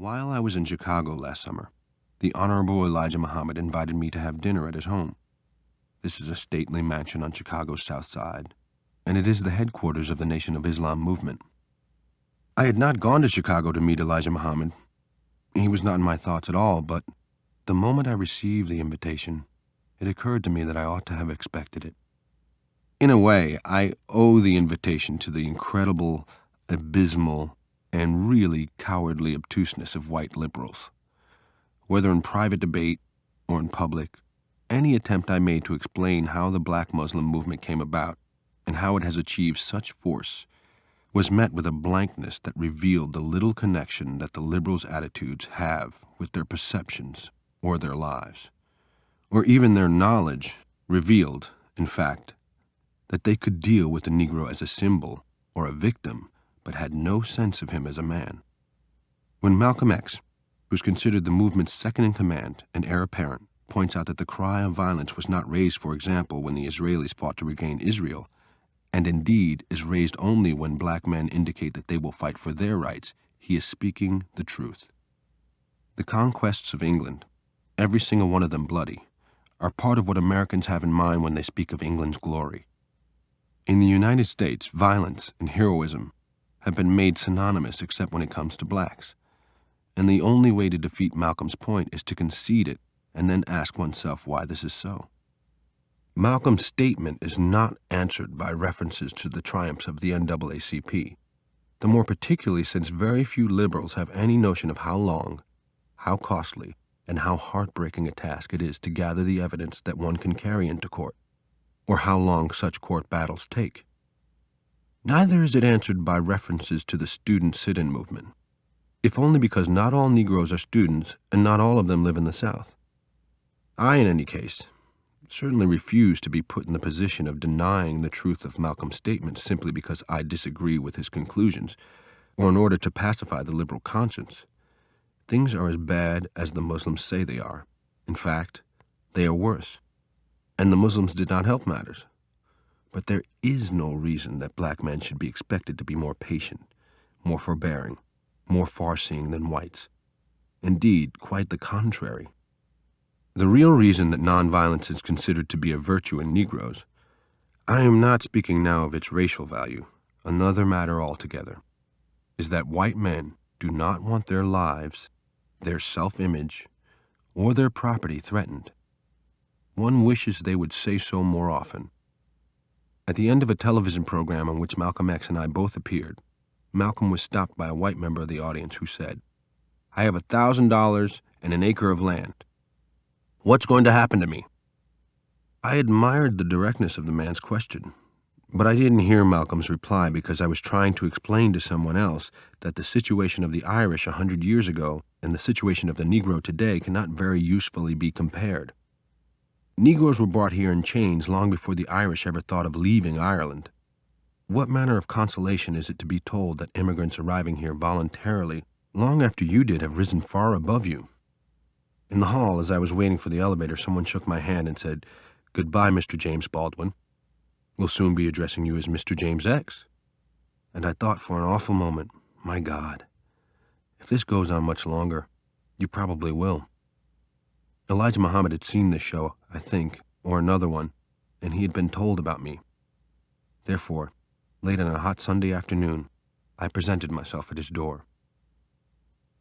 While I was in Chicago last summer, the Honorable Elijah Muhammad invited me to have dinner at his home. This is a stately mansion on Chicago's South Side, and it is the headquarters of the Nation of Islam movement. I had not gone to Chicago to meet Elijah Muhammad. He was not in my thoughts at all, but the moment I received the invitation, it occurred to me that I ought to have expected it. In a way, I owe the invitation to the incredible, abysmal, and really cowardly obtuseness of white liberals. Whether in private debate or in public, any attempt I made to explain how the black Muslim movement came about and how it has achieved such force was met with a blankness that revealed the little connection that the liberals' attitudes have with their perceptions or their lives, or even their knowledge revealed, in fact, that they could deal with the Negro as a symbol or a victim, but had no sense of him as a man. When Malcolm X, who is considered the movement's second-in-command and heir apparent, points out that the cry of violence was not raised, for example, when the Israelis fought to regain Israel, and indeed is raised only when black men indicate that they will fight for their rights, he is speaking the truth. The conquests of England, every single one of them bloody, are part of what Americans have in mind when they speak of England's glory. In the United States, violence and heroism have been made synonymous except when it comes to blacks. And the only way to defeat Malcolm's point is to concede it and then ask oneself why this is so. Malcolm's statement is not answered by references to the triumphs of the NAACP, the more particularly since very few liberals have any notion of how long, how costly, and how heartbreaking a task it is to gather the evidence that one can carry into court, or how long such court battles take. Neither is it answered by references to the student sit-in movement, if only because not all Negroes are students and not all of them live in the South. I, in any case, certainly refuse to be put in the position of denying the truth of Malcolm's statement simply because I disagree with his conclusions, or in order to pacify the liberal conscience. Things are as bad as the Muslims say they are. In fact, they are worse. And the Muslims did not help matters. But there is no reason that black men should be expected to be more patient, more forbearing, more far-seeing than whites. Indeed, quite the contrary. The real reason that nonviolence is considered to be a virtue in Negroes, I am not speaking now of its racial value, another matter altogether, is that white men do not want their lives, their self-image, or their property threatened. One wishes they would say so more often. At the end of a television program on which Malcolm X and I both appeared, Malcolm was stopped by a white member of the audience who said, "I have $1,000 and an acre of land. What's going to happen to me?" I admired the directness of the man's question, but I didn't hear Malcolm's reply because I was trying to explain to someone else that the situation of the Irish 100 years ago and the situation of the Negro today cannot very usefully be compared. Negroes were brought here in chains long before the Irish ever thought of leaving Ireland. What manner of consolation is it to be told that immigrants arriving here voluntarily, long after you did, have risen far above you? In the hall, as I was waiting for the elevator, someone shook my hand and said, "Goodbye, Mr. James Baldwin. We'll soon be addressing you as Mr. James X." And I thought for an awful moment, my God, if this goes on much longer, you probably will. Elijah Muhammad had seen this show, I think, or another one, and he had been told about me. Therefore, late on a hot Sunday afternoon, I presented myself at his door.